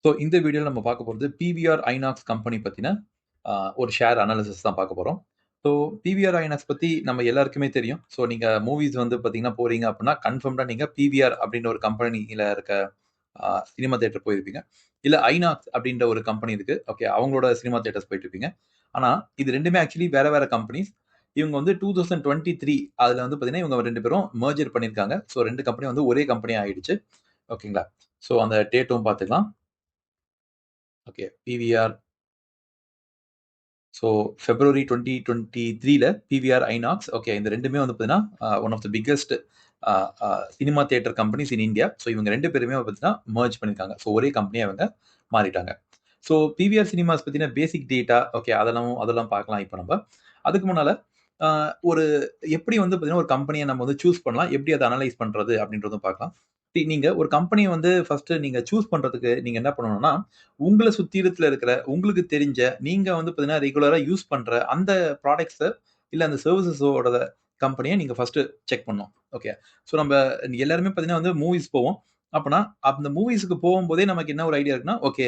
So இந்த வீடியோல நம்ம பார்க்க போறது பிவிஆர் ஐநாக்ஸ் கம்பெனி பத்தின ஒரு ஷேர் அனாலிசிஸ் தான் பார்க்க போறோம். ஸோ பிவிஆர் ஐநாக்ஸ் பத்தி நம்ம எல்லாருக்குமே தெரியும். ஸோ நீங்க மூவிஸ் வந்து பார்த்தீங்கன்னா போறீங்க அப்படின்னா கன்ஃபார்ம்டா நீங்க பிவிஆர் அப்படின்ற ஒரு கம்பெனியில இருக்க சினிமா தியேட்டர் போயிருப்பீங்க. இல்ல ஐநாக்ஸ் அப்படின்ற ஒரு கம்பெனி இருக்கு. ஓகே அவங்களோட சினிமா தியேட்டர்ஸ் போயிட்டு இருப்பீங்க. ஆனா இது 2மே ஆக்சுவலி வேற வேற கம்பெனிஸ். இவங்க வந்து 2023 அதுல வந்து பார்த்தீங்கன்னா இவங்க 2 பேரும் மெர்ஜர் பண்ணியிருக்காங்க. ஸோ 2 கம்பெனி வந்து ஒரே கம்பெனி ஆயிடுச்சு. ஓகேங்களா? ஸோ அந்த டேட்டும் பார்த்துக்கலாம். ஓகே. பிவிஆர் ஸோ பிப்ரவரி 2023ல பிவிஆர் ஐநாக்ஸ் ஓகே இந்த 2மே வந்து பார்த்தீங்கன்னா one of the biggest cinema theatre companies in India. So இவங்க 2 பேருமே பார்த்தீங்கன்னா மெர்ஜ் பண்ணியிருக்காங்க. ஸோ ஒரே கம்பெனியா இவங்க மாறிட்டாங்க. ஸோ பிவிஆர் சினிமாஸ் பத்தின பேசிக் டேட்டா ஓகே அதெல்லாம் பார்க்கலாம் இப்போ நம்ம. அதுக்கு முன்னால ஒரு எப்படி வந்து பார்த்தீங்கன்னா ஒரு கம்பெனியை நம்ம வந்து சூஸ் பண்ணலாம், எப்படி அதை அனலைஸ் பண்றது அப்படின்றதும் பார்க்கலாம். நீங்க ஒரு கம்பெனியை வந்து ஃபர்ஸ்ட் நீங்க சூஸ் பண்றதுக்கு நீங்க என்ன பண்ணணும்னா, உங்கள சுத்திரத்துல இருக்கிற உங்களுக்கு தெரிஞ்ச நீங்க வந்து பார்த்தீங்கன்னா ரெகுலரா யூஸ் பண்ற அந்த ப்ராடக்ட்ஸ இல்ல அந்த சர்விசஸோட கம்பெனிய நீங்க ஃபர்ஸ்ட் செக் பண்ணணும். ஓகே. ஸோ நம்ம எல்லாருமே பார்த்தீங்கன்னா வந்து மூவிஸ் போவோம். அப்பனா அந்த மூவிஸ்க்கு போகும்போதே நமக்கு என்ன ஒரு ஐடியா இருக்குன்னா, ஓகே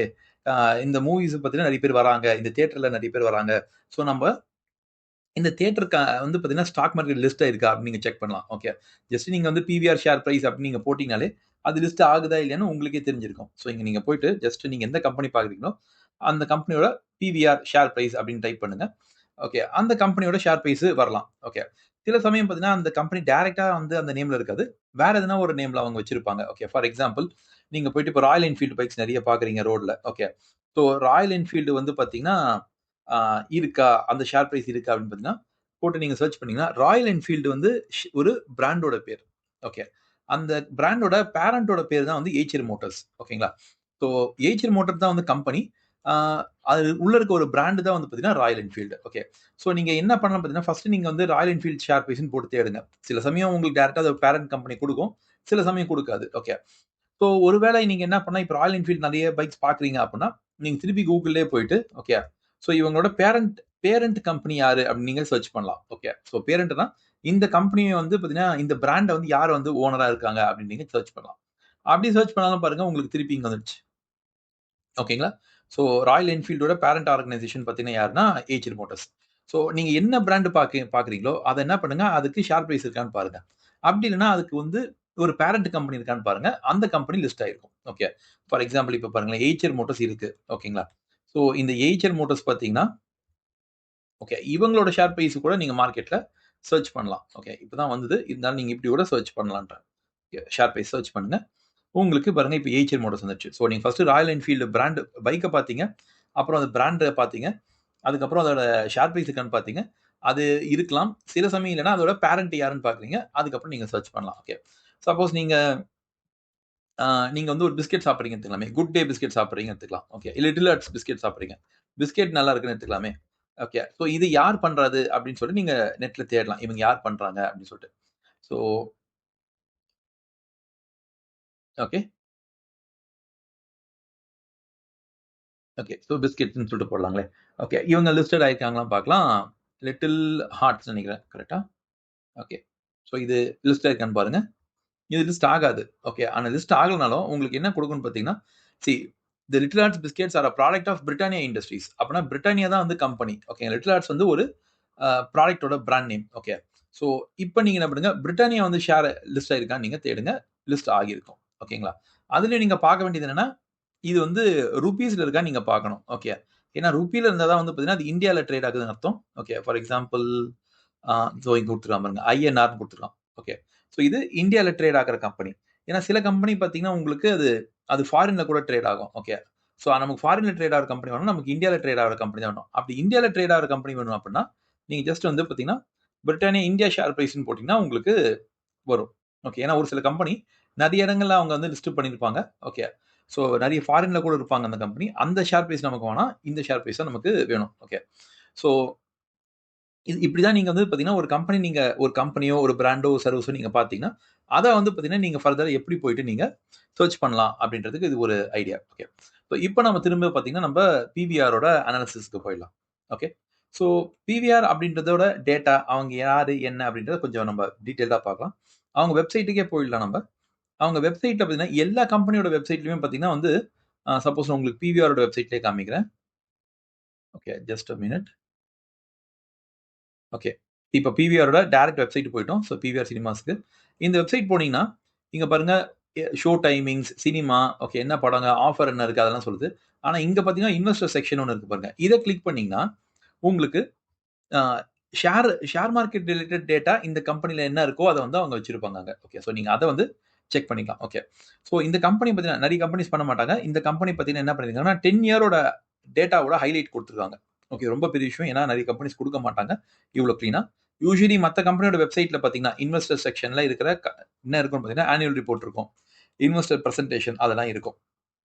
இந்த மூவிஸ் பார்த்தீங்கன்னா நெறைய பேர் வராங்க. இந்த தியேட்டர்ல நெறைய பேர் வராங்க. ஸோ நம்ப இந்த தியேட்டருக்கு வந்து பார்த்தீங்கன்னா, ஸ்டாக் மார்க்கெட் லிஸ்ட் ஆயிருக்கா அப்படின்னு நீங்க செக் பண்ணலாம். ஓகே. ஜஸ்ட் நீங்க வந்து பிவிஆர் ஷேர் பிரைஸ் அப்படின்னு நீங்க போட்டீங்கனாலே, அது லிஸ்ட் ஆகுதா இல்லையான்னு உங்களுக்கே தெரிஞ்சிருக்கும். ஸோ இங்க நீங்க போயிட்டு ஜஸ்ட் நீங்க எந்த கம்பெனி பார்க்குறீங்களோ, அந்த கம்பெனியோட பிவிஆர் ஷேர் பிரைஸ் அப்படின்னு டைப் பண்ணுங்க. ஓகே. அந்த கம்பெனியோட ஷேர் பிரைஸ் வரலாம். ஓகே. சில சமயம் பார்த்தீங்கன்னா, அந்த கம்பெனி டைரக்ட்டா வந்து அந்த நேம்ல இருக்காது. வேற எதனா ஒரு நேம்ல அவங்க வச்சிருப்பாங்க. ஓகே. ஃபார் எக்ஸாம்பிள் நீங்க போயிட்டு இப்போ ராயல் என்ஃபீல்ட் பைக்ஸ் நெறைய பார்க்குறீங்க ரோட்ல. ஓகே. ஸோ ராயல் என்ஃபீல்டு வந்து பார்த்தீங்கன்னா, இருக்கா? அந்த ஷேர் பிரைஸ் இருக்கா? அப்படின்னு பார்த்தீங்கன்னா, போட்டு நீங்க சர்ச் பண்ணீங்கன்னா, ராயல் என்ஃபீல்டு வந்து ஒரு பிராண்டோட பேர். ஓகே. அந்த பிராண்டோட பேரண்டோட பேர் தான் வந்து ஏச்சர் மோட்டார்ஸ். ஓகேங்களா? ஸோ ஏச்சர் மோட்டார் தான் வந்து கம்பெனி. ஆ அது உள்ள இருக்க ஒரு பிராண்ட் தான் வந்து பார்த்தீங்கன்னா, ராயல் என்ஃபீல்டு. ஓகே. ஸோ நீங்க என்ன பண்ணலாம் பார்த்தீங்கன்னா, ஃபர்ஸ்ட் நீங்க வந்து ராயல் என்ஃபீல்ட் ஷேர் பிரைஸ்ன்னு போட்டு தேடுங்க. சில சமயம் உங்களுக்கு டைரக்ட்டா அது பேரண்ட் கம்பெனி குடுக்கும். சில சமயம் குடுக்காது. ஓகே. ஸோ ஒருவேளை நீங்க என்ன பண்ணலாம், இப்ப ராயல் என்ஃபீல்ட் நெறைய பைக்ஸ் பார்க்குறீங்க அப்டின்னா, நீங்க திருப்பி கூகுள்லயே போயிட்டு, ஓகே. ஸோ இவங்களோட பேரண்ட் பேரண்ட் கம்பெனி யாரு அப்டின்னு நீங்க சர்ச் பண்ணலாம். ஓகே. ஸோ பேரண்ட்னா இந்த கம்பெனிய வந்து பார்த்தீங்கன்னா, இந்த பிராண்ட வந்து யார் வந்து ஓனரா இருக்காங்க அப்டின்னு நீங்க சர்ச் பண்ணலாம். அப்டி சர்ச் பண்ணாலும் பாருங்க உங்களுக்கு திருப்பி இங்க வந்துருச்சு. ஓகேங்களா? ஸோ ராயல் என்ஃபீல்டோட பேரண்ட் ஆர்கனைசேஷன் பார்த்தீங்கன்னா யாருன்னா, ஏச்சர் மோட்டார்ஸ். ஸோ நீங்க என்ன பிராண்ட் பார்க்குறீங்களோ, அத என்ன பண்ணுங்க, அதுக்கு ஷேர் பிரைஸ் இருக்கான்னு பாருங்க. அப்படி இல்லன்னா, அதுக்கு வந்து ஒரு பேரண்ட் கம்பெனி இருக்கான்னு பாருங்க. அந்த கம்பெனி லிஸ்ட் ஆயிருக்கும். ஓகே. ஃபார் எக்ஸாம்பிள் இப்ப பாருங்களேன், ஏச்சர் மோட்டார்ஸ் இருக்கு. ஓகேங்களா? ஸோ இந்த ஏச்சர் மோட்டார்ஸ் பார்த்தீங்கன்னா, ஓகே இவங்களோட ஷேர் பிரைஸ் கூட நீங்க மார்க்கெட்ல சர்ச் பண்ணலாம். ஓகே. இப்பதான் வந்தது. இருந்தாலும் நீங்க இப்படி கூட சர்ச் பண்ணலான்றேன். ஷேர் பிரைஸ் சர்ச் பண்ணுங்க. உங்களுக்கு பாருங்க இப்ப ஏச்சர் மோட்டார்ஸ் வந்துருச்சு. ஸோ நீங்க ஃபர்ஸ்ட் ராயல் என்ஃபீல்டு பிராண்ட் பைக்க பார்த்தீங்க. அப்புறம் அந்த பிராண்ட பார்த்தீங்க. அதுக்கப்புறம் அதோட ஷேர் பிரைஸ் இருக்கான்னு பார்த்தீங்க. அது இருக்கலாம். சில சமயம் இல்லன்னா அதோட பேரண்ட் யாருன்னு பார்க்குறீங்க. அதுக்கப்புறம் நீங்க சர்ச் பண்ணலாம். ஓகே. சப்போஸ் நீங்க அ நீங்க வந்து ஒரு பிஸ்கட் சாப்பிடுறீங்கன்னு எடுத்துக்கலாமே. குட் டே பிஸ்கட் சாப்பிடுறீங்கன்னு எடுத்துக்கலாம். ஓகே. இல்ல லிட்டில் ஹார்ட்ஸ் பிஸ்கட் சாப்பிடுறீங்க. பிஸ்கட் நல்லா இருக்குன்னு எடுத்துக்கலாமே. ஓகே. ஸோ இது யார் பண்றது அப்படின்னு சொல்லிட்டு நீங்க நெட்ல தேடலாம். இவங்க யார் பண்றாங்க அப்படின்னு சொல்லிட்டு. So okay. ஓகே. ஸோ பிஸ்கட்ஸ்ன்னு சொல்லிட்டு போடலாங்களே. ஓகே. இவங்க லிஸ்டட் ஆயிருக்காங்களான்னு பார்க்கலாம். லிட்டில் ஹார்ட்ஸ் நெனைக்கிறேன். கரெக்ட்டா? ஓகே. ஸோ இது லிஸ்ட் ஆயிருக்கான்னு பாருங்க. இது லிஸ்ட் ஆகாது. ஓகே. ஆனா லிஸ்ட் ஆகலனாலும் உங்களுக்கு என்ன குடுக்கும்னு பார்த்தீங்கன்னா, see the Little Hearts biscuits are a product of Britannia Industries. அப்பன்னா பிரிட்டானியா தான் வந்து கம்பெனி. ஓகே. லிட்டில் ஹார்ட்ஸ் வந்து ஒரு ப்ராடக்ட்டோட பிராண்ட் நேம். ஓகே. ஸோ இப்ப நீங்க என்ன பண்ணுங்க, பிரிட்டானியா வந்து ஷேர் லிஸ்ட் ஆயிருக்கான்னு நீங்க தேடுங்க. லிஸ்ட் ஆகியிருக்கும். ஓகேங்களா? அதுல நீங்க பார்க்க வேண்டியது என்னன்னா, இது வந்து ரூபீஸ்ல இருக்கான்னு நீங்க பார்க்கணும். ஓகே. ஏன்னா ரூபில இருந்தா தான் வந்து பார்த்தீங்கன்னா, அது இந்தியால ட்ரேட் ஆகுதுன்னு அர்த்தம். ஓகே. ஃபார் எக்ஸாம்பிள் ஆ இதோ இங்க குடுத்துருக்கான் பாருங்க. ஐஎன்ஆர்ன்னு குடுத்துருக்கான். ஓகே. ஸோ இது இந்தியால ட்ரேட் ஆகுற கம்பெனி. ஏன்னா சில கம்பெனி பார்த்தீங்கன்னா, உங்களுக்கு அது அது ஃபாரின்ல கூட ட்ரேட் ஆகும். ஓகே. ஸோ நமக்கு ஃபாரின்ல ட்ரேட் ஆகுற கம்பெனி வேணும். நமக்கு இந்தியால ட்ரேட் ஆகுற கம்பெனி தான் வேணும். அப்படி இந்தியால ட்ரேட் ஆகுற கம்பெனி வேணும் அப்படின்னா, நீங்க ஜஸ்ட் வந்து பார்த்தீங்கன்னா, பிரிட்டானியா இந்தியா ஷேர் பிரைஸ்ன்னு போட்டீங்கன்னா உங்களுக்கு வரும். ஓகே. ஏன்னா ஒரு சில கம்பெனி நெறைய இடங்கள்ல அவங்க வந்து லிஸ்ட் பண்ணியிருப்பாங்க. ஓகே. ஸோ நெறைய ஃபாரின்ல கூட இருப்பாங்க அந்த கம்பெனி. அந்த ஷேர் பிரைஸ் நமக்கு வேணாம். இந்த ஷேர் பிரைஸ் தான் நமக்கு வேணும். ஓகே. ஸோ இது இப்படிதான் நீங்க வந்து பார்த்தீங்கன்னா, ஒரு கம்பெனி நீங்க ஒரு கம்பெனியோ, ஒரு பிராண்டோ, சர்விஸோ நீங்க பார்த்தீங்கன்னா, அத வந்து பார்த்தீங்கன்னா, நீங்க ஃபர்தரா எப்படி போயிட்டு நீங்க சர்ச் பண்ணலாம் அப்படின்றதுக்கு இது ஒரு ஐடியா. ஓகே. ஸோ இப்ப நம்ம திரும்ப பார்த்தீங்கன்னா, நம்ப பிவிஆரோட அனாலிசிஸ்க்கு போயிடலாம். ஓகே. ஸோ பிவிஆர் அப்படின்றதோட டேட்டா, அவங்க யாரு, என்ன அப்படின்றத கொஞ்சம் நம்ம டீட்டெயில்டா பார்க்கலாம். அவங்க வெப்சைட்டுக்கே போயிடலாம் நம்ப. அவங்க வெப்சைட்ல பார்த்தீங்கன்னா, எல்லா கம்பெனியோட வெப்சைட்லயுமே பார்த்தீங்கன்னா வந்து, சப்போஸ் நான் உங்களுக்கு பிவிஆரோட வெப்சைட்லேயே காமிக்கிறேன். Okay, just a minute. Okay, இப்போ பிவிஆரோட டைரக்ட் வெப்சைட் போயிட்டோம். ஸோ பிவிஆர் சினிமாஸ்க்கு இந்த வெப்சைட் போனீங்கன்னா இங்க பாருங்க ஷோ டைமிங்ஸ், சினிமா, ஓகே என்ன படங்க, ஆஃபர் என்ன இருக்கு அதெல்லாம் சொல்லுது. ஆனா இங்க பாத்தீங்கன்னா இன்வெஸ்டர் செக்ஷன் ஒன்று இருக்கு பாருங்க. இதை கிளிக் பண்ணீங்கன்னா உங்களுக்கு ஷேர் மார்க்கெட் ரிலேட்டட் டேட்டா இந்த கம்பெனில என்ன இருக்கோ அதை வந்து அவங்க வச்சிருப்பாங்க அங்க. ஓகே, ஸோ நீங்க அதை வந்து செக் பண்ணிக்கலாம். ஓகே, ஸோ இந்த கம்பெனி பார்த்தீங்கன்னா நிறைய கம்பெனிஸ் பண்ண மாட்டாங்க. இந்த கம்பெனி பார்த்தீங்கன்னா என்ன பண்ணிருக்காங்கன்னா 10 இயரோட டேட்டாவோட ஹைலைட் கொடுத்துருக்காங்க. ஓகே, ரொம்ப பெரிய விஷயம். ஏன்னா நிறைய கம்பெனிஸ் கொடுக்க மாட்டாங்க இவ்வளோ க்ளீனா. யூஸ்வலி மற்ற கம்பெனியோட வெப்சைட்ல பார்த்தீங்கன்னா இன்வெஸ்டர் செக்ஷன்ல இருக்கிற என்ன இருக்கும்னு பார்த்தீங்கன்னா ஆனுவல் ரிப்போர்ட் இருக்கும், இன்வெஸ்டர் பிரசன்டேஷன் அதெல்லாம் இருக்கும்.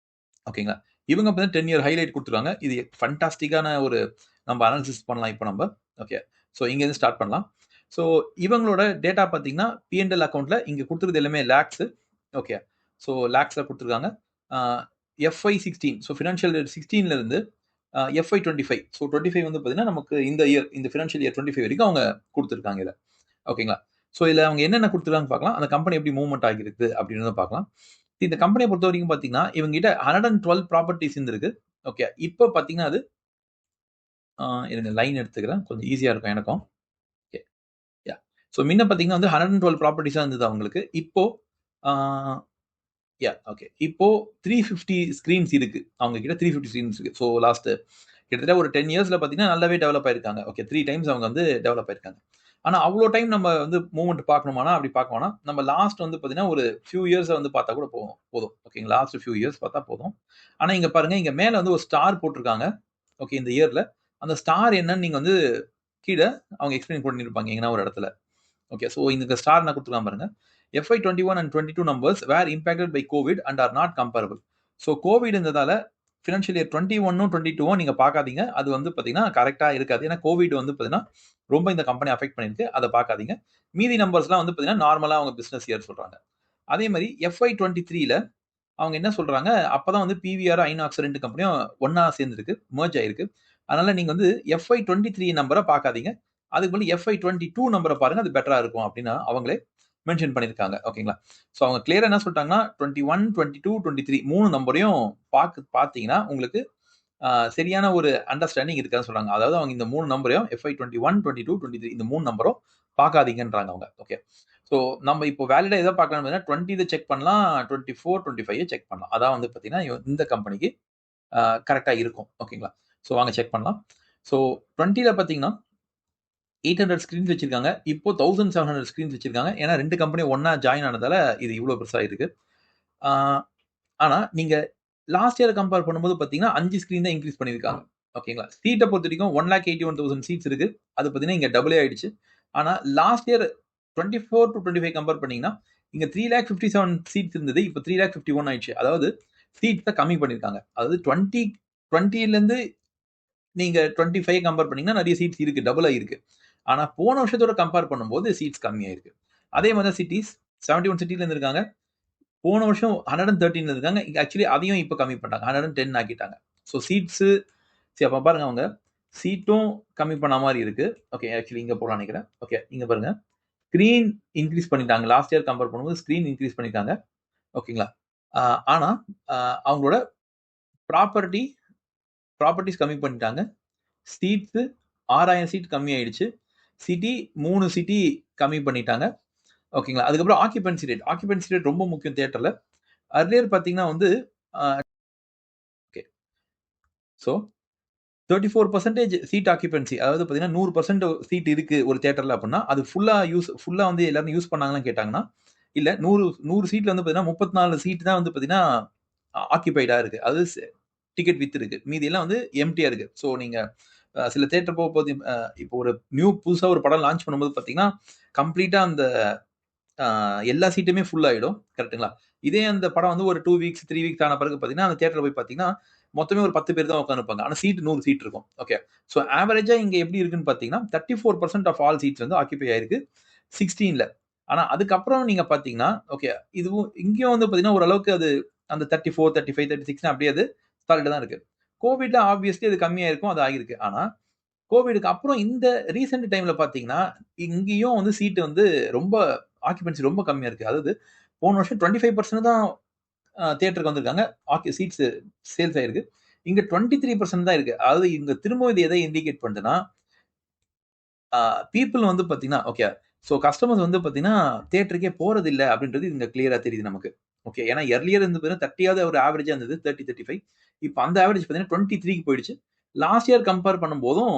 ஓகேங்களா, இவங்க பார்த்தீங்கன்னா 10 இயர் ஹைலைட் கொடுத்துருக்காங்க. இது ஃபண்டாஸ்டிக்கான ஒரு நம்ம அனாலிசிஸ் பண்ணலாம் இப்போ நம்ம. ஓகே, ஸோ இங்கேருந்து ஸ்டார்ட் பண்ணலாம். ஸோ இவங்களோட டேட்டா பார்த்தீங்கன்னா பிஎன்எல் அக்கௌண்ட்ல இங்கே கொடுத்துருது எல்லாமே லேக்ஸ். ஓகே, ஸோ லேக்ஸில் கொடுத்துருக்காங்க. எஃப்ஐ 16, ஸோ ஃபினான்ஷியல் இயர் 16ல இருந்து எஃப்ஐ 25, ஸோ 25 வந்து பார்த்தீங்கன்னா நமக்கு இந்த இயர் இந்த ஃபினான்ஷியல் இயர் 25 வரைக்கும் அவங்க கொடுத்துருக்காங்க இதில். ஓகேங்களா, ஸோ இதில் அவங்க என்னென்ன கொடுத்துருக்காங்க பார்க்கலாம், அந்த கம்பெனி எப்படி மூவ்மெண்ட் ஆகிருக்கு அப்படின்னு பார்க்கலாம். இந்த கம்பெனியை பொறுத்த வரைக்கும் பார்த்தீங்கன்னா இவங்க கிட்ட 112 ப்ராப்பர்ட்டிஸ் இருக்கு. ஓகே, இப்போ பார்த்தீங்கன்னா அது இருங்க லைன் எடுத்துக்கிறேன், கொஞ்சம் ஈஸியா இருக்கும் எனக்கும். ஓகே, யா, ஸோ முன்ன பார்த்தீங்கன்னா வந்து 112 ப்ராப்பர்ட்டிஸா இருந்தது அவங்களுக்கு. இப்போ யா ஓகே, இப்போ 350 ஸ்கிரீன்ஸ் இருக்கு அவங்க கிட்ட. 350 ஸ்கிரீன்ஸ் இருக்கு. ஸோ லாஸ்ட் கிட்டத்தட்ட ஒரு 10 இயர்ஸ்ல பார்த்தீங்கன்னா நல்லாவே டெவலப் ஆயிருக்காங்க. ஓகே, 3 டைம்ஸ் அவங்க வந்து டெவலப் ஆயிருக்காங்க. ஆனா அவ்வளோ டைம் நம்ம வந்து மூவ்மெண்ட் பார்க்கணுமானா அப்படி பார்க்க வேணாம். நம்ம லாஸ்ட் வந்து பார்த்தீங்கன்னா ஒரு ஃபியூ இயர்ஸ் வந்து பார்த்தா கூட போதும். ஓகேங்களா, லாஸ்ட் ஃபியூ இயர்ஸ் பார்த்தா போதும். ஆனா இங்க பாருங்க, இங்க மேல வந்து ஒரு ஸ்டார் போட்டிருக்காங்க. ஓகே, இந்த இயர்ல அந்த ஸ்டார் என்னன்னு நீங்க வந்து கீழ அவங்க எக்ஸ்பிளைன் பண்ணிருப்பாங்க எங்கன்னா ஒரு இடத்துல. ஓகே, ஸோ இந்த ஸ்டார் என்ன கொடுத்துருக்காங்க பாருங்க. FY 21 and 22 numbers were impacted by COVID and are not comparable. So Covid இருந்ததால ஃபினான்ஷியல் இயர் 21ம் 22ம் நீங்க பார்க்காதீங்க. அது வந்து பார்த்தீங்கன்னா கரெக்டா இருக்காது. ஏன்னா கோவிட் வந்து பார்த்தீங்கன்னா ரொம்ப இந்த கம்பெனி அஃபெக்ட் பண்ணிருக்கு. அதை பார்க்காதீங்க. மீதி நம்பர்ஸ்லாம் வந்து பார்த்தீங்கன்னா நார்மலா அவங்க பிசினஸ் இயர் சொல்றாங்க. அதே மாதிரி FY 23ல அவங்க என்ன சொல்றாங்க, அப்பதான் வந்து பிவிஆர் ஐநாக்ஸ் 2 கம்பெனியும் ஒன்னா சேர்ந்துருக்கு, மெர்ஜ் ஆயிருக்கு. அதனால நீங்க வந்து FY 23 நம்பரை பார்க்காதீங்க. அதுக்கு பதில் FY 22 நம்பரை பாருங்க, அது பெட்டரா இருக்கும் அப்படின்னு அவங்களே மென்ஷன் பண்ணியிருக்காங்க. ஓகேங்களா, ஸோ அவங்க கிளியரா என்ன சொல்லிட்டாங்கன்னா 21, 22, 23 3 நம்பரையும் பார்த்தீங்கன்னா உங்களுக்கு சரியான ஒரு அண்டர்ஸ்டாண்டிங் இருக்கான்னு சொல்றாங்க. அதாவது அவங்க இந்த 3 நம்பரையும் FY 21, 22, 23 இந்த 3 நம்பரும் பார்க்காதீங்கன்றாங்க அவங்க. ஓகே, ஸோ நம்ம இப்போ வேலிடா எதை பார்க்கலாம், 20 செக் பண்ணலாம், 24, 25 செக் பண்ணலாம். அதான் வந்து பார்த்தீங்கன்னா இந்த கம்பெனிக்கு கரெக்டாக இருக்கும். ஓகேங்களா, ஸோ வாங்க செக் பண்ணலாம். ஸோ 20ல பார்த்தீங்கன்னா 800 ஸ்கிரீன்ஸ் வச்சிருக்காங்க. இப்போ 1700 ஸ்கிரீன்ஸ் வச்சிருக்காங்க. ஏன்னா 2 கம்பெனி ஒன்னா ஜாயின் ஆனதால இது இவ்வளோ பெருசா இருக்கு. ஆனா நீங்க லாஸ்ட் இயர் கம்பேர் பண்ணும்போது பார்த்தீங்கன்னா 5 ஸ்கிரீன் தான் இன்க்ரீஸ் பண்ணியிருக்காங்க. ஓகேங்களா, சீட்டை பொறுத்த வரைக்கும் 1,81,000 சீட்ஸ் இருக்கு. அது பார்த்தீங்கன்னா இங்க டபுளே ஆயிடுச்சு. ஆனா லாஸ்ட் இயர் 24 to 25 கம்பேர் பண்ணீங்கன்னா இங்க 3,57 சீட்ஸ் இருந்தது. இப்போ 3,51 ஆயிடுச்சு. அதாவது சீட்ஸை கம்மி பண்ணியிருக்காங்க. அதாவது 20ல இருந்து நீங்க 25 கம்பேர் பண்ணீங்கன்னா நிறைய சீட்ஸ் இருக்கு, டபுள் ஆயிருக்கு. ஆனா போன வருஷத்தோட கம்பேர் பண்ணும்போது சீட்ஸ் கம்மியாயிருக்கு. அதே மாதிரி சிட்டிஸ் 71 சிட்டில இருந்து இருக்காங்க. போன வருஷம் 113 இருக்காங்க. ஆக்சுவலி அதையும் இப்ப கம்மி பண்ணிட்டாங்க, 110 ஆக்கிட்டாங்க. ஸோ சீட்ஸ் அப்ப பாருங்க, அவங்க சீட்டும் கம்மி பண்ண மாதிரி இருக்கு. ஓகே, ஆக்சுவலி இங்க போலாம் நினைக்கிறேன். ஓகே, இங்க பாருங்க, ஸ்கிரீன் இன்க்ரீஸ் பண்ணிட்டாங்க. லாஸ்ட் இயர் கம்பேர் பண்ணும்போது ஸ்கிரீன் இன்க்ரீஸ் பண்ணிட்டாங்க. ஓகேங்களா, ஆனா அவங்களோட ப்ராப்பர்ட்டிஸ் கம்மி பண்ணிட்டாங்க. சீட்ஸ் 6000 சீட் கம்மி ஆயிடுச்சு. சிட்டி 3 சிட்டி கம்மி பண்ணிட்டாங்க. ஓகேங்களா, அதுக்கப்புறம் ஆக்கியபன்சி ரேட் ரொம்ப முக்கியம் தியேட்டர்ல. அர்லியர் பார்த்தீங்கன்னா வந்து ஓகே, ஸோ 34% சீட் ஆக்கியபன்சி, அதாவது பார்த்தீங்கன்னா 100% சீட் இருக்கு ஒரு தியேட்டர்ல அப்படின்னா அது ஃபுல்லா வந்து எல்லாரும் யூஸ் பண்ணாங்கன்னு கேட்டாங்கன்னா இல்ல, 100 சீட்ல வந்து பார்த்தீங்கன்னா 34 சீட் தான் வந்து பார்த்தீங்கன்னா ஆக்கிபைடா இருக்கு. அது டிக்கெட் வித் இருக்கு. மீதி எல்லாம் வந்து எம்டியா இருக்கு. ஸோ நீங்க சில தியேட்டர் போகும்போது இப்போ ஒரு புதுசா ஒரு படம் லான்ச் பண்ணும்போது பார்த்தீங்கன்னா கம்ப்ளீட்டா அந்த எல்லா சீட்டுமே ஃபுல் ஆயிடும். கரெக்ட்டுங்களா? இதே அந்த படம் வந்து ஒரு 2 வீக்ஸ் 3 வீக்ஸ் ஆன பிறகு பார்த்தீங்கன்னா அந்த தியேட்டர்ல போய் பார்த்தீங்கன்னா மொத்தமே ஒரு 10 பேர் தான் உட்கார்ந்திருப்பாங்க. ஆனா சீட் 100 சீட் இருக்கும். ஓகே, ஸோ ஆவரேஜா இங்க எப்படி இருக்குன்னு பார்த்தீங்கன்னா 34% ஆஃப் ஆல் சீட்ஸ் வந்து ஆக்கிபை ஆயிருக்கு 16ல. ஆனா அதுக்கப்புறம் நீங்க பார்த்தீங்கன்னா ஓகே, இதுவும் இங்கேயும் வந்து பார்த்தீங்கன்னா ஓரளவுக்கு அது அந்த 34, 35, 36 அப்படியே அது சாலிடா தான் இருக்கு. கோவிட்ல ஆப்வியஸ்லி அது கம்மியா இருக்கும். அது ஆகிருக்கு. ஆனா கோவிடுக்கு அப்புறம் இந்த ரீசென்ட் டைம்ல பார்த்தீங்கன்னா இங்கேயும் வந்து சீட் வந்து ரொம்ப ஆக்கியபன்சி ரொம்ப கம்மியா இருக்கு. அதாவது போன வருஷம் 25% தான் தியேட்டருக்கு வந்திருக்காங்க. சீட்ஸ் சேல்ஸ் ஆயிருக்கு. இங்க 23% தான் இருக்கு. அதாவது இங்க திரும்ப இது எதை இண்டிகேட் பண்ணுதுன்னா, பீப்பிள் வந்து பார்த்தீங்கன்னா, ஓகே. ஸோ கஸ்டமர்ஸ் வந்து பார்த்தீங்கன்னா, தியேட்டருக்கே போறதில்ல அப்படின்றது இங்க கிளியரா தெரியுது நமக்கு. ஓகே. ஏன்னா எர்லியர் இருந்து பார்த்தீங்கன்னா 30வது ஒரு ஆவரேஜா இருந்தது. 30, 35. இப்ப அந்த ஆவரேஜ் பார்த்தீங்கன்னா 23க்கு போயிடுச்சு. லாஸ்ட் இயர் கம்பேர் பண்ணும்போதும்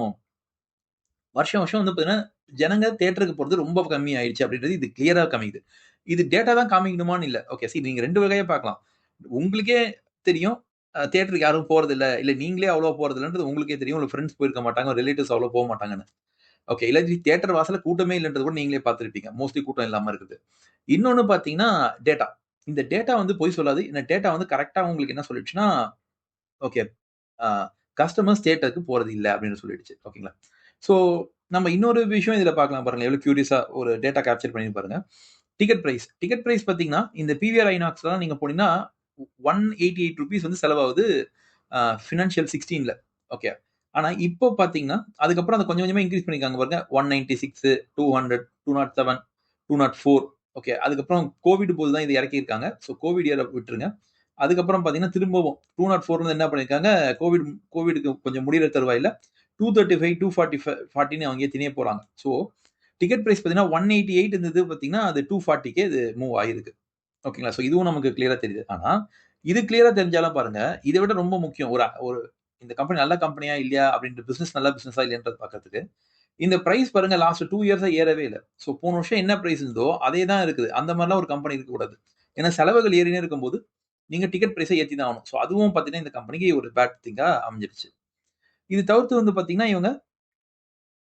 வருஷம் வருஷம் வந்து பார்த்தீங்கன்னா, ஜனங்க தியேட்டருக்கு போறது ரொம்ப கம்மி ஆயிடுச்சு அப்படின்றது இது கிளியரா காமிக்குது. இது டேட்டா தான் காமிக்கணுமான்னு இல்ல. ஓகே. நீங்க 2 வகையா பார்க்கலாம். உங்களுக்கே தெரியும். தியேட்டருக்கு யாரும் போறதில்ல. இல்ல நீங்களே அவ்வளவா போறதில்லன்றது உங்களுக்கே தெரியும். உங்க ஃபிரெண்ட்ஸ் போயிருக்க மாட்டாங்க. ரிலேட்டிவ்ஸ் அவ்வளவா போமாட்டாங்கன்னு. ஓகே. இல்லாட்டி தியேட்டர் வாசல்ல கூட்டமே இல்லன்றது கூட நீங்களே பார்த்திருப்பீங்க. மோஸ்ட்லி கூட்டம் இல்லாம இருக்குது. இன்னொன்னு பார்த்தீங்கன்னா, டேட்டா. இந்த டேட்டா வந்து பொய் சொல்லாது. இந்த டேட்டா வந்து கரெக்ட்டா உங்களுக்கு என்ன சொல்லிடுச்சுன்னா, ஓகே. அ கஸ்டமர்ஸ் தியேட்டருக்கு போறது இல்ல அப்படின்னு சொல்லிடுச்சு. ஓகேங்களா? ஸோ நம்ம இன்னொரு விஷயம் இதுல பார்க்கலாம் பாருங்க. எவ்வளவு கியூரியஸா ஒரு டேட்டா கேப்சர் பண்ணி பாருங்க. Ticket price. டிக்கெட் பிரைஸ் பார்த்தீங்கன்னா, இந்த பிவிஆர் ஐநாக்ஸ்லாம் நீங்க போனீங்கன்னா, ₹188 வந்து செலவாகுது. ஃபினான்ஷியல் 16ல. ஓகே. ஆனா இப்போ பார்த்தீங்கன்னா, அதுக்கப்புறம் அத கொஞ்சம் கொஞ்சமா இன்கிரீஸ் பண்ணியிருக்காங்க பாருங்க. 196, 200, 207, 204. ஓகே. அதுக்கப்புறம் கோவிட் போது தான் இத இறக்கியிருக்காங்க. ஸோ கோவிட் இயர விட்டுருங்க. அதுக்கப்புறம் பார்த்தீங்கன்னா, திரும்பவும் 204ல என்ன பண்ணியிருக்காங்க, கோவிட்க்கு கொஞ்சம் முடியிற தருவாயில 235, 240ன்னு அவங்க திணிய போறாங்க. ஸோ டிக்கெட் பிரைஸ் பார்த்தீங்கன்னா, 188 இருந்தது பார்த்தீங்கன்னா, அது 240க்கே இது மூவ் ஆயிருக்கு. ஓகேங்களா? ஸோ இதுவும் நமக்கு கிளியரா தெரியுது. ஆனா, இது கிளியரா தெரிஞ்சாலும் பாருங்க, இத விட ரொம்ப முக்கியம். ஒரு ஒரு இந்த கம்பெனி நல்ல கம்பெனியா இல்லையா அப்படின்ற நல்ல பிசினஸா இல்லையான்றத பார்க்கறதுக்கு, இந்த பிரைஸ் பாருங்க லாஸ்ட் 2 இயர்ஸா ஏறவே இல்ல. ஸோ போன வருஷம் என்ன பிரைஸ் இருந்ததோ, அதே தான் இருக்குது. அந்த மாரிலாம் ஒரு கம்பெனி இருக்கக்கூடாது. ஏன்னா செலவுகள் ஏறினே இருக்கும்போது, நீங்க டிக்கெட் பிரைஸ ஏத்தி தான் ஆகணும். ஸோ அதுவும் பார்த்தீங்கன்னா, இந்த கம்பெனிக்கு ஒரு பேட் திங்கா அமைஞ்சிருச்சு. இது தவிர்த்து வந்து பார்த்தீங்கன்னா, இவங்க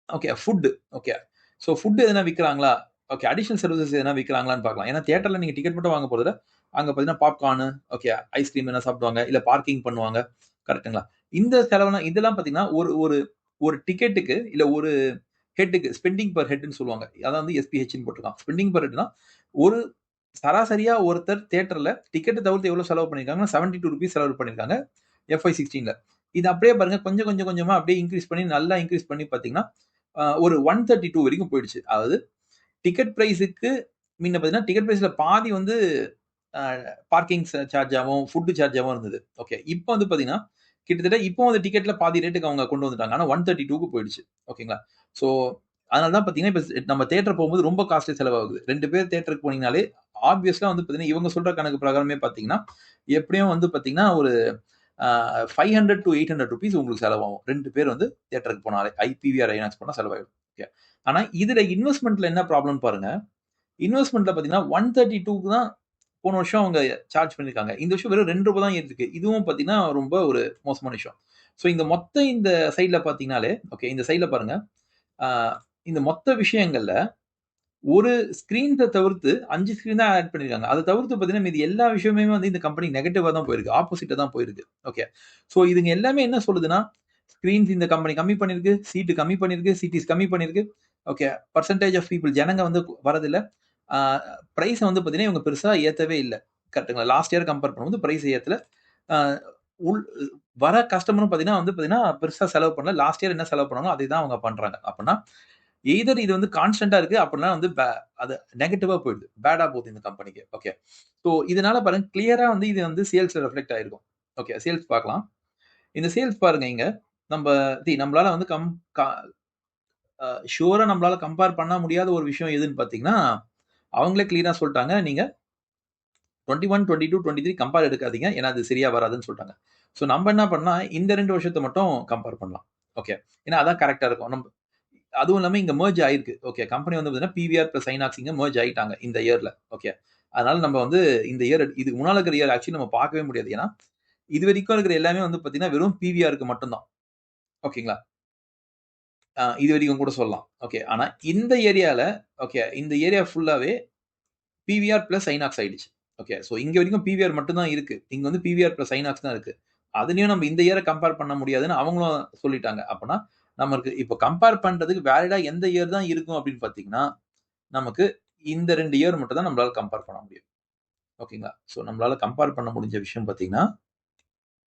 ஓகே. ஓகே. ஸோ எதனா விக்கிறாங்களா? ஓகே. அடிஷனல் சர்விசஸ் எதனா விக்கிறாங்களான்னு பார்க்கலாம். ஏன்னா தியேட்டர்ல நீங்க டிக்கெட் மட்டும் வாங்க போறதில்ல. அங்க பார்த்தீங்கன்னா, பாப்கார்ன், ஓகே. ஐஸ்கிரீம் எதனா சாப்பிடுவாங்க. இல்ல பார்க்கிங் பண்ணுவாங்க. கரெக்ட்டுங்களா? இந்த செலவெல்லாம் இதெல்லாம் பார்த்தீங்கன்னா, ஒரு ஒரு ஒரு டிக்கெட்டுக்கு இல்ல ஒரு ஹெட்டுக்கு ஸ்பெண்டிங் பெர் ஹெட்ன்னு சொல்லுவாங்க. அதான் வந்து எஸ்பிஹெச்ன்னு போட்டுருக்கான். ஸ்பெண்டிங் பெர் ஹெட்னா, ஒரு சராசரியா ஒருத்தர் தியேட்டர்ல டிக்கெட்ட தவிர்த்து எவ்வளோ செலவு பண்ணியிருக்காங்கன்னா, ₹72 செலவு பண்ணியிருக்காங்க. FY 16ல. இது அப்படியே பாருங்க கொஞ்சம் கொஞ்சம் கொஞ்சமா அப்படியே இன்கிரீஸ் பண்ணி நல்லா இன்கிரீஸ் பண்ணி பார்த்தீங்கன்னா, ஒரு 132 வரைக்கும் போயிடுச்சு. அதாவது டிக்கெட் பிரைஸ்க்கு முன்ன பார்த்தீங்கன்னா, டிக்கெட் பிரைஸ்ல பாதி வந்து அ பார்க்கிங் சார்ஜாவும், ஃபுட் சார்ஜாவும் இருந்தது. ஓகே. இப்ப வந்து பார்த்தீங்கன்னா, கிட்டத்தட்ட இப்போ அந்த டிக்கெட்ல பாதி ரேட்டுக்கு அவங்க கொண்டு வந்துட்டாங்க. ஆனா 132க்கு போயிடுச்சு. ஓகேங்களா? ஸோ அதனால தான் பார்த்தீங்கன்னா, இப்ப நம்ம தியேட்டர் போகும்போது ரொம்ப காஸ்ட்லி செலவாகுது. 2 பேர் தியேட்டருக்கு போனீங்கனாலே, ஆப்வியஸ்லா வந்து பார்த்தீங்கன்னா, இவங்க சொல்ற கணக்கு பிரகாரமே பார்த்தீங்கன்னா, எப்படியும் வந்து பார்த்தீங்கன்னா, ஒரு 500 டூ ₹800 உங்களுக்கு செலவாகும். 2 பேர் வந்து தியேட்டருக்கு போனாலே. ஐபிவிஆர் ஐநாக்ஸ் போனா செலவாயிடும். ஓகே. ஆனா இதுல இன்வெஸ்ட்மென்ட்ல என்ன ப்ராப்ளம்னு பாருங்க. இன்வெஸ்ட்மென்ட்ல பார்த்தீங்கன்னா, 132க்கு தான் போன வருஷம் அவங்க சார்ஜ் பண்ணியிருக்காங்க. இந்த வருஷம் வெறும் ₹2 தான் ஏறிருக்கு. இதுவும் பார்த்தீங்கன்னா, ரொம்ப ஒரு மோசமான விஷயம். ஸோ இந்த சைட்ல பார்த்தீங்கனாலே, ஓகே இந்த சைட்ல பாருங்க. ஆ இந்த மொத்த விஷயங்கள்ல ஒரு ஸ்கிரீன்ஸ தவிர்த்து 5 ஸ்கிரீன் தான் ஆட் பண்ணியிருக்காங்க. அத தவிர்த்து பார்த்தீங்கன்னா, மீதி எல்லா விஷயமுமே வந்து இந்த கம்பெனி நெகட்டிவா தான் போயிருக்கு. ஆப்போசிட்டா தான் போயிருக்கு. ஓகே. ஸோ இதுங்க எல்லாமே என்ன சொல்லுதுன்னா, ஸ்கிரீன்ஸ் இந்த கம்பெனி கம்மி பண்ணியிருக்கு. சீட் கம்மி பண்ணியிருக்கு. சிட்டிஸ் கம்மி பண்ணியிருக்கு. ஓகே. பெர்சன்டேஜ் ஆஃப் பீப்பிள் ஜனங்க வந்து வரதில்ல. ஆ பிரைஸ வந்து பார்த்தீங்கன்னா, இவங்க பெருசா ஏத்தவே இல்ல. கரெக்ட்டுங்களா? லாஸ்ட் இயர் கம்பேர் பண்ணும்போது பிரைஸ் ஏத்தல. ஆ உள் வர கஸ்டமரும் பார்த்தீங்கன்னா, பெருசா செலவு பண்ணல. லாஸ்ட் இயர் என்ன செலவு பண்ணாங்களோ, அதே தான் அவங்க பண்றாங்க. அப்பன்னா, எய்தர் இது வந்து கான்ஸ்டன்ட்டா இருக்கு. அப்படின்னா வந்து அது நெகட்டிவா போயிடுது. பேடா போகுது இந்த கம்பெனிக்கு. ஓகே. ஸோ இதனால பாருங்க கிளியரா வந்து இது வந்து சேல்ஸ்ல ரிஃப்ளெக்ட் ஆயிருக்கும். ஓகே. சேல்ஸ் பார்க்கலாம். இந்த சேல்ஸ் பாருங்க இங்க. நம்ப நம்மளால வந்து கம் க அ ஷூரா நம்மளால கம்பேர் பண்ண முடியாத ஒரு விஷயம் எதுன்னு பார்த்தீங்கன்னா, அவங்களே கிளீயரா சொல்ட்டாங்க. நீங்க 21, 22, 23 கம்பேர் எடுக்காதீங்க. ஏன்னா அது சரியா வராதுன்னு சொல்ட்டாங்க. ஸோ நம்ம என்ன பண்ணலாம், இந்த 2 வருஷத்த மட்டும் கம்பேர் பண்ணலாம். ஓகே. ஏன்னா அதான் கரெக்ட்டா இருக்கும். அதுவும் இல்லாம இங்க மெர்ஜ் ஆயிருக்கு. ஓகே. கம்பெனி வந்து பார்த்தீங்கன்னா, பிவிஆர் பிளஸ் ஐநாக்ஸ் இங்க மெர்ஜ் ஆயிட்டாங்க இந்த இயர்ல. ஓகே. அதனால நம்ம வந்து இந்த இயர் இதுக்கு முன்னால இருக்கிற இயர் ஆக்சுவலி நம்ம பார்க்கவே முடியாது. ஏன்னா, இதுவரைக்கும் இருக்கிற எல்லாமே வந்து பார்த்தீங்கன்னா, வெறும் பிவிஆருக்கு மட்டும் தான். ஓகேங்களா? இதுவரைக்கும் கூட சொல்லலாம். ஓகே. ஆனா இந்த ஏரியால ஓகே. இந்த ஏரியா ஃபுல்லாவே பிவிஆர் பிளஸ் ஐநாக்ஸ் ஆயிடுச்சு. ஓகே. ஸோ இங்க வரைக்கும் பிவிஆர் மட்டும் தான் இருக்கு. இங்க வந்து பிவிஆர் பிளஸ் ஐநாக்ஸ் தான் இருக்கு. அதுலயும் நம்ம இந்த இயர கம்பேர் பண்ண முடியாதுன்னு அவங்களும் சொல்லிட்டாங்க. அப்பன்னா நமக்கு இப்ப கம்பேர் பண்றதுக்கு வேலிடா எந்த இயர் தான் இருக்கும் அப்படின்னு பார்த்தீங்கன்னா, நமக்கு இந்த 2 இயர் மட்டும் தான் நம்மளால கம்பேர் பண்ண முடியும். ஓகேங்களா? ஸோ நம்மளால கம்பேர் பண்ண முடிஞ்ச விஷயம் பார்த்தீங்கன்னா,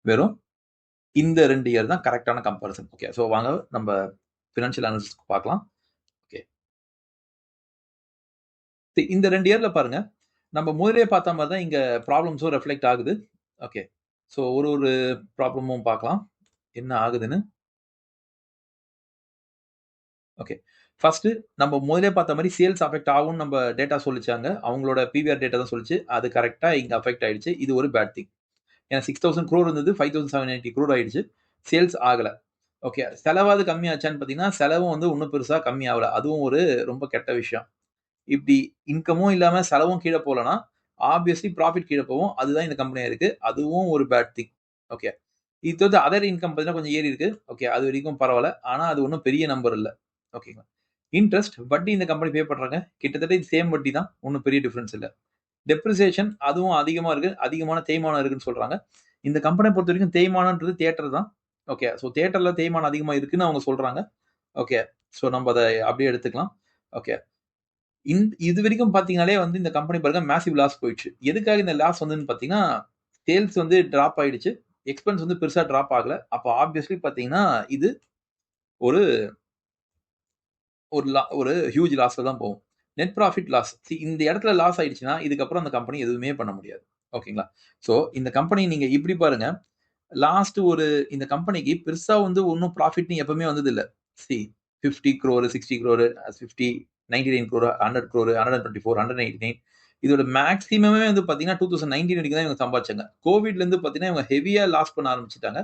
வெறும் இந்த 2 இயர் தான் கரெக்ட்டான கம்பேரிசன். ஓகே. ஸோ வாங்க நம்ம பினான்சியல் அனாலிசிஸ்க்கு பார்க்கலாம். ஓகே. இந்த 2 இயர்ல பாருங்க. நம்ம முதலே பார்த்த மாதிரி தான் இங்க ப்ராப்ளம்ஸும் ரெஃப்ளெக்ட் ஆகுது. ஓகே. ஸோ ஒரு ப்ராப்ளமும் பார்க்கலாம். என்ன ஆகுதுன்னு. ஓகே. ஃபர்ஸ்ட்டு நம்ம முதலே பார்த்த மாரி சேல்ஸ் அஃபெக்ட் ஆகும்னு நம்ம டேட்டா சொல்லிச்சாங்க. அவங்களோட பிவிஆர் டேட்டா தான் சொல்லுச்சு. அது கரெக்ட்டா இங்க அஃபெக்ட் ஆயிடுச்சு. இது ஒரு பேட் திங். ஏன்னா 6000 crore இருந்தது. 5790 crore ஆயிடுச்சு. சேல்ஸ் ஆகல. ஓகே. செலவாவது கம்மியாச்சான்னு பார்த்தீங்கன்னா, செலவும் வந்து இன்னும் பெருசா கம்மி ஆவல. அதுவும் ஒரு ரொம்ப கெட்ட விஷயம். இப்படி இன்கமும் இல்லாம செலவும் கீழ போலன்னா, ஆப்வியஸ்லி ப்ராஃபிட் கீழ போகும். அதுதான் இந்த கம்பெனியா இருக்கு. அதுவும் ஒரு பேட் திங். ஓகே. இது தவிர்த்து அதர் இன்கம் பார்த்தீங்கன்னா கொஞ்சம் ஏறி இருக்கு. ஓகே. அது வரைக்கும் பரவால்ல. ஆனா அது ஒண்ணும் பெரிய நம்பர் இல்ல. ஓகேங்களா. இன்ட்ரெஸ்ட் வட்டி இந்த கம்பெனி பே பண்றாங்க. கிட்டத்தட்ட இது சேம் வட்டி தான். ஒண்ணும் பெரிய டிஃபரன்ஸ் இல்ல. டெப்ரிசியேஷன் அதுவும் அதிகமா இருக்கு. அதிகமான தேய்மானம் இருக்குன்னு சொல்றாங்க. இந்த கம்பெனிய பொறுத்தவரைக்கும் தேய்மானம்ன்றது தியேட்டர் தான். ஓகே. ஸோ தியேட்டர்ல தேய்மானம் அதிகமா இருக்குன்னு அவங்க சொல்றாங்க. ஓகே. ஸோ நம்ம அத அப்படியே எடுத்துக்கலாம். ஓகே. இதுவரைக்கும் பார்த்தீங்கனாலே வந்து இந்த கம்பெனி பாருங்க மேசிவ் லாஸ் போயிடுச்சு. எதுக்காக இந்த லாஸ் வந்ததுன்னு பார்த்தீங்கன்னா, சேல்ஸ் வந்து டிராப் ஆயிடுச்சு. எக்ஸ்பென்ஸ் வந்து பெருசா டிராப் ஆகல. அப்ப ஆப்வியஸ்லி பார்த்தீங்கன்னா, இது ஒரு ஒரு ஹியூஜ் லாஸ்ல தான் போகும். Net profit loss. இந்த இடத்துல லாஸ் ஆயிடுச்சுன்னா, இதுக்கப்புறம் அந்த கம்பெனி எதுவுமே பண்ண முடியாது. ஓகேங்களா? ஸோ இந்த கம்பெனி நீங்க இப்படி பாருங்க. லாஸ்ட் இந்த கம்பெனிக்கு பெருசா வந்து ஒண்ணும் ப்ராஃபிட்ன்னு எப்பவுமே வந்ததில்ல. சி 50 crore, 60 crore, 50, 99 crore, 100 crore, 124, 189 இதோட மேக்ஸிமமே வந்து பார்த்தீங்கன்னா, 2019 வரைக்கும் தான் இவங்க சம்பாதிச்சாங்க. கோவிட்லேருந்து பார்த்தீங்கன்னா, இவங்க ஹெவியா லாஸ் பண்ண ஆரம்பிச்சுட்டாங்க.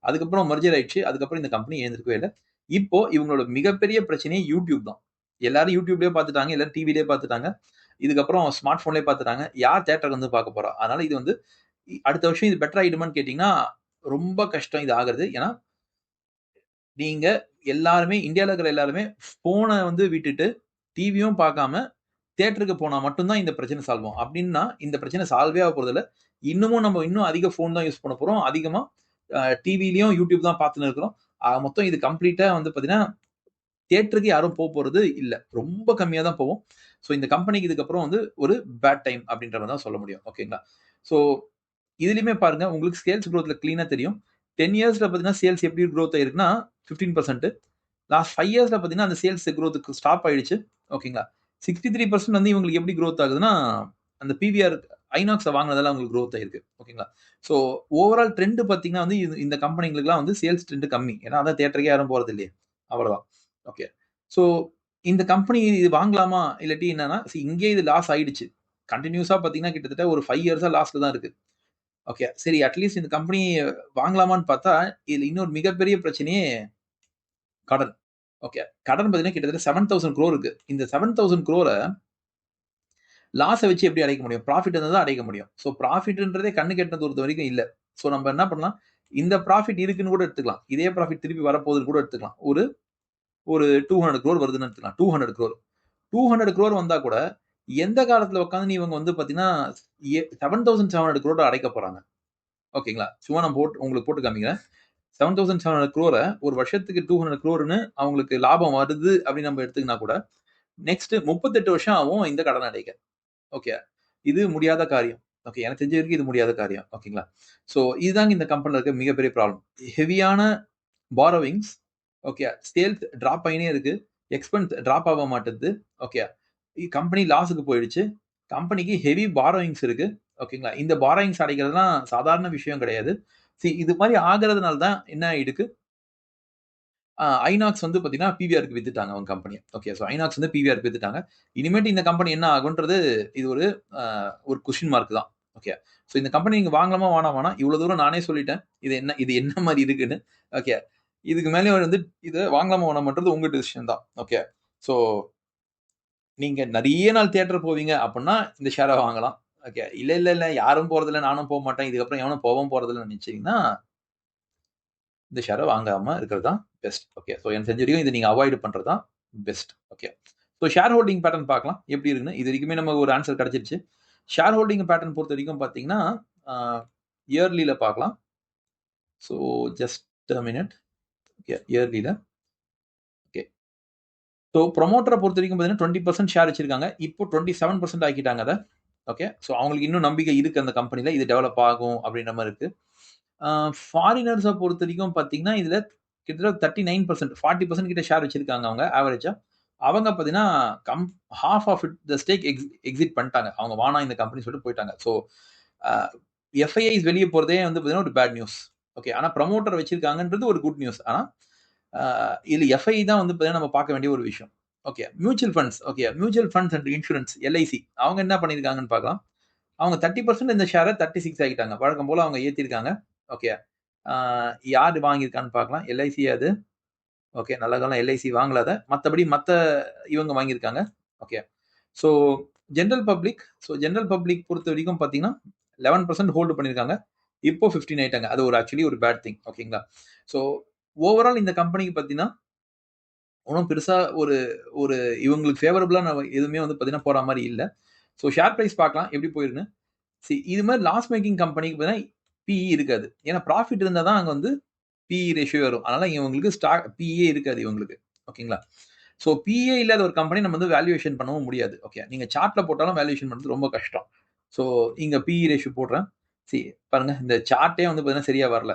அதுக்கப்புறம் மெர்ஜர் ஆயிடுச்சு. அதுக்கப்புறம் இந்த கம்பெனி எழுந்திருக்கவே இல்ல. இப்போ இவங்களோட மிகப்பெரிய பிரச்சனையே யூடியூப் தான். எல்லாரும் யூடியூப்லயே பார்த்துட்டாங்க. எல்லாரும் டிவிலயே பார்த்துட்டாங்க. இதுக்கப்புறம் ஸ்மார்ட் போன்லயே பார்த்துட்டாங்க. யார் தியேட்டருக்கு வந்து பார்க்க போறா? அதனால இது வந்து அடுத்த வருஷம் இது பெட்டர் ஆயிடுமான்னு கேட்டீங்கன்னா, ரொம்ப கஷ்டம் இது ஆகுறது. ஏன்னா, நீங்க எல்லாருமே இந்தியால இருக்கிற எல்லாருமே ஃபோன வந்து விட்டுட்டு, டிவியும் பார்க்காம, தியேட்டருக்கு போனா மட்டும் தான் இந்த பிரச்சனை சால்வ் ஆகும். அப்டின்னா, இந்த பிரச்சனை சால்வே ஆக போறதில்ல. இன்னும் அதிக ஃபோன் தான் யூஸ் பண்ண போறோம். அதிகமா டிவிலயும் யூடியூப் தான் பார்த்துன்னு இருக்கிறோம். மொத்தம் இது கம்ப்ளீட்டா வந்து பார்த்தீங்கன்னா, தியேட்டருக்கு யாரும் போறது இல்ல. ரொம்ப கம்மியா தான் போவோம். ஸோ இந்த கம்பெனிக்கு இதுக்கப்புறம் வந்து ஒரு பேட் டைம் அப்டின்ற மாரி தான் சொல்ல முடியும். ஓகேங்களா? ஸோ இதுலயுமே பாருங்க உங்களுக்கு சேல்ஸ் குரோத்ல கிளீனா தெரியும். 10 இயர்ஸ்ல பார்த்தீங்கன்னா, சேல்ஸ் எப்படி குரோத் ஆயிருக்குன்னா 15%. லாஸ்ட் 5 இயர்ஸ்ல பார்த்தீங்கன்னா, அந்த சேல்ஸ் குரோத்க்கு ஸ்டாப் ஆயிடுச்சு. ஓகேங்களா? 63% வந்து இவங்களுக்கு எப்படி குரோத் ஆகுதுன்னா, அந்த பிவிஆர் ஐநாக்ஸ வாங்குனதால அவங்களுக்கு குரோத் ஆயிருக்கு. ஓகேங்களா? ஸோ ஓவரால் ட்ரெண்ட் பார்த்தீங்கன்னா வந்து இந்த கம்பெனிங்களுக்குலாம் வந்து சேல்ஸ் ட்ரெண்ட் கம்மி. ஏன்னா அதான் தியேட்டருக்கே யாரும் போறது இல்லையே. அவ்வளதான். ஓகே. ஸோ இந்த கம்பெனி இது வாங்கலாமா? இல்லாட்டி என்னன்னா, இங்கேயே இது லாஸ் ஆயிடுச்சு. கன்டினியூஸா பார்த்தீங்கன்னா, கிட்டத்தட்ட ஒரு 5 இயர்ஸா லாஸ்ல தான் இருக்கு. ஓகே. சரி அட்லீஸ்ட் இந்த கம்பெனி வாங்கலாமான்னு பார்த்தா, இதுல இன்னொரு மிகப்பெரிய பிரச்சனையே கடன். ஓகே. கடன் பார்த்தீங்கன்னா, கிட்டத்தட்ட 7000 crore இருக்கு. இந்த 7000 crore லாஸ வச்சு எப்படி அடைக்க முடியும்? ப்ராஃபிட் இருந்தா தான் அடைக்க முடியும். ஸோ ப்ராஃபிட்ன்றதே கண்ணுக்கு எட்டுன தூரத்து வரைக்கும் இல்ல. ஸோ நம்ம என்ன பண்ணலாம்? இந்த ப்ராஃபிட் இருக்குன்னு கூட எடுத்துக்கலாம். இதே ப்ராஃபிட் திருப்பி வரப்போகுதுன்னு கூட எடுத்துக்கலாம். ஒரு ஒரு 200 crore வருதுன்னு எடுத்துக்கலாம். 200 crore. 200 crore வந்தா கூட, எந்த காலத்துல உட்காந்து இவங்க வந்து பார்த்தீங்கன்னா, 7700 crore அடைக்க போறாங்க. ஓகேங்களா? சும்மா நான் உங்களுக்கு போட்டு காமிக்கிறேன். 7700 crore ஒரு வருஷத்துக்கு 200 crore அவங்களுக்கு லாபம் வருது அப்படின்னு நம்ம எடுத்துக்கினா கூட, நெக்ஸ்ட் 38 வருஷம் ஆகும் இந்த கடன அடைக்க. ஓகே. இது முடியாத காரியம். ஓகே. எனக்கு தெரிஞ்ச வரைக்கும் இது முடியாத காரியம். ஓகேங்களா? ஸோ இதுதாங்க இந்த கம்பெனில இருக்க மிகப்பெரிய ப்ராப்ளம். ஹெவியான பாரோவிங்ஸ். ஓகே. சேல்ஸ் டிராப் ஆயினே இருக்கு. எக்ஸ்பென்ஸ் டிராப் ஆக மாட்டேங்குது. ஓகே. கம்பெனி லாஸ்க்கு போயிடுச்சு. கம்பெனிக்கு ஹெவி பாரோயிங்ஸ் இருக்கு. ஓகேங்களா? இந்த பாரோயிங்ஸ் அடைக்கிறதுலாம் சாதாரண விஷயம் கிடையாது. இது மாரி ஆகுறதுனால தான் என்ன ஆயிடுக்கு, ஐநாக்ஸ் வந்து பார்த்தீங்கன்னா, பிவிஆருக்கு வித்துட்டாங்க அவங்க கம்பெனிய. ஓகே. ஸோ ஐநாக்ஸ் வந்து பிவிஆருக்கு வித்துட்டாங்க. இனிமேட்டு இந்த கம்பெனி என்ன ஆகுன்றது இது அ ஒரு கொஸ்டின் மார்க் தான். ஓகே. ஸோ இந்த கம்பெனி நீங்க வாங்கலாமா வேணாமான்னா, இவ்வளோ தூரம் நானே சொல்லிட்டேன். இது என்ன மாரி இருக்குன்னு. ஓகே. இதுக்கு மேலயும் வந்து இத வாங்கலாமா வேணாமான்றது உங்க டிசிஷன் தான். ஓகே. ஸோ நீங்க நெறைய நாள் தியேட்டர் போவீங்க அப்டின்னா, இந்த ஷேர வாங்கலாம். ஓகே. இல்ல யாரும் போறதில்ல, நானும் போமாட்டேன். இதுக்கப்புறம் எவனும் போவும் போறதில்லன்னு நெனச்சீங்கன்னா, இந்த ஷேர வாங்காம இருக்கிறது தான் பெஸ்ட். ஓகே. ஸோ எனக்கு தெரிஞ்ச வரைக்கும் இத நீங்க அவாய்ட் பண்றது தான் best. Okay. So share holding pattern பார்க்கலாம். எப்படி இருக்குன்னு. இது வரைக்குமே நமக்கு ஒரு ஆன்சர் கிடைச்சிருச்சு. ஷேர் ஹோல்டிங் பேட்டர்ன் பொறுத்தவரைக்கும் பார்த்தீங்கன்னா, அ இயர்லில பார்க்கலாம். So just a minute. Okay. இயர்லில. ஓகே. ஸோ புரமோட்டர பொறுத்தவரைக்கும் பார்த்தீங்கன்னா, 20% ஷேர் வச்சிருக்காங்க. இப்போ 27% ஆக்கிட்டாங்க அத. ஓகே. ஸோ அவங்களுக்கு இன்னும் நம்பிக்கை இருக்கு அந்த கம்பெனில. இது டெவலப் ஆகும் அப்படின்ற மாரி இருக்கு. அ ஃபாரினர்ஸ பொறுத்தவரைக்கும் பார்த்தீங்கன்னா, இதுல கிட்டத்தட்ட 39% 40% கிட்ட ஷேர் வச்சிருக்காங்க அவங்க ஆவரேஜா. அவங்க பார்த்தீங்கன்னா half of it the stake exit பண்ணிட்டாங்க. அவங்க வானா இந்த கம்பெனி சொல்லிட்டு போயிட்டாங்க. ஸோ எஃப்ஐஐஸ் வெளியே போகிறதே வந்து பார்த்தீங்கன்னா ஒரு பேட் நியூஸ். ஓகே, ஆனால் ப்ரமோட்டர் வச்சிருக்காங்கன்றது ஒரு குட் நியூஸ். ஆனால் இதில் எஃப்ஐ தான் வந்து பார்த்தீங்கன்னா நம்ம பார்க்க வேண்டிய ஒரு விஷயம். Okay, mutual funds. Okay, mutual funds and insurance LIC அவங்க என்ன பண்ணியிருக்காங்கன்னு பார்க்கலாம். அவங்க 30% இந்த ஷேரை 36 ஆகிட்டாங்க. வழக்கம் போல் அவங்க ஏற்றிருக்காங்க. ஓகே, யார் வாங்கியிருக்கான்னு பார்க்கலாம். எல்ஐசி அது. ஓகே, நல்ல காலம் எல்ஐசி வாங்கலாத. மற்றபடி இவங்க வாங்கியிருக்காங்க. ஓகே, ஸோ ஜென்ரல் பப்ளிக் பொறுத்த வரைக்கும் பார்த்தீங்கன்னா 11% ஹோல்டு பண்ணியிருக்காங்க. இப்போ 15 ஆயிட்டாங்க. அது ஆக்சுவலி ஒரு பேட் திங். ஓகேங்களா? ஸோ ஓவரால் இந்த கம்பெனிக்கு பார்த்தீங்கன்னா ஒன்றும் பெருசா ஒரு இவங்களுக்கு ஃபேவரபிளா எதுவுமே வந்து பார்த்தீங்கன்னா போற மாதிரி இல்லை. ஸோ ஷேர் பிரைஸ் பார்க்கலாம் எப்படி போயிருக்குன்னு. இது மாதிரி லாஸ் மேக்கிங் கம்பெனிக்கு பார்த்தீங்கன்னா பிஇ இருக்காது. ஏன்னா ப்ராஃபிட் இருந்தால் தான் அங்கே வந்து பிஇ ரேஷியோ வரும். அதனால இவங்களுக்கு பிஇஏ இருக்காது இவங்களுக்கு. ஓகேங்களா? ஸோ பிஏ இல்லாத ஒரு கம்பெனி நம்ம வந்து வேல்யூவேஷன் பண்ணவும் முடியாது. ஓகே, நீங்க சார்ட்ல போட்டாலும் வேல்யூவேஷன் பண்றது ரொம்ப கஷ்டம். ஸோ இங்க பிஇ ரேஷியோ போடுறேன். பாருங்க, இந்த சார்ட்டே வந்து பார்த்தீங்கன்னா சரியா வரல.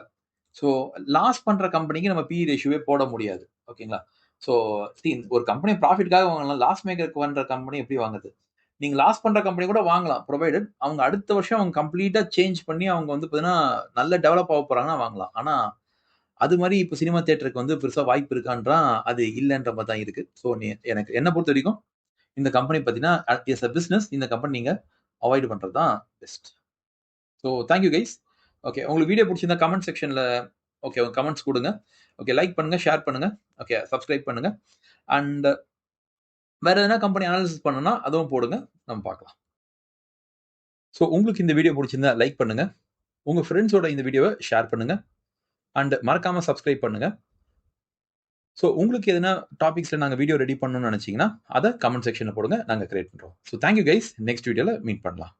ஸோ லாஸ் பண்ற கம்பெனிக்கு நம்ம பிஇ ரேஷியோவே போட முடியாது. ஓகேங்களா? ஸோ ஒரு கம்பெனி ப்ராஃபிட்காக வாங்கலாம். லாஸ் மேக்கருக்கு பண்ற கம்பெனி எப்படி வாங்குது? நீங்க லாஸ் பண்ற கம்பெனி கூட வாங்கலாம். ப்ரொவைடட் அவங்க அடுத்த வருஷம் அவங்க கம்ப்ளீட்டா சேஞ்ச் பண்ணி அவங்க வந்து பார்த்தீங்கன்னா நல்ல டெவலப் ஆக போறாங்கன்னா வாங்கலாம். ஆனா அது மாதிரி இப்போ சினிமா தியேட்டருக்கு வந்து பெருசா வாய்ப்பு இருக்கான்றா அது இல்லைன்ற மாதிரி தான் இருக்கு. ஸோ எனக்கு என்ன பொறுத்த வரைக்கும் இந்த கம்பெனி பார்த்தீங்கன்னா எஸ் அ பிசினஸ் இந்த கம்பெனி நீங்க அவாய்ட் பண்றது தான் best. So thank you guys. Okay, உங்களுக்கு வீடியோ பிடிச்சிருந்தா கமெண்ட் செக்ஷன்ல ஓகே கமெண்ட்ஸ் கொடுங்க. ஓகே, லைக் பண்ணுங்க, ஷேர் பண்ணுங்க, ஓகே சப்ஸ்கிரைப் பண்ணுங்க. அண்ட் வேற எதனா கம்பெனி அனாலிசிஸ் பண்ணணும்னா அதுவும் போடுங்க, நம்ம பார்க்கலாம். ஸோ உங்களுக்கு இந்த வீடியோ பிடிச்சிருந்தா லைக் பண்ணுங்க, உங்க ஃப்ரெண்ட்ஸோட இந்த வீடியோவை ஷேர் பண்ணுங்க, அண்ட் மறக்காம சப்ஸ்கிரைப் பண்ணுங்க. ஸோ உங்களுக்கு எதனா டாபிக்ஸ்ல நாங்கள் வீடியோ ரெடி பண்ணணும்னு நினைச்சீங்கன்னா அதை கமெண்ட் செக்ஷன்ல போடுங்க, நாங்கள் கிரியேட் பண்றோம். So thank you guys. நெக்ஸ்ட் வீடியோல மீட் பண்ணலாம்.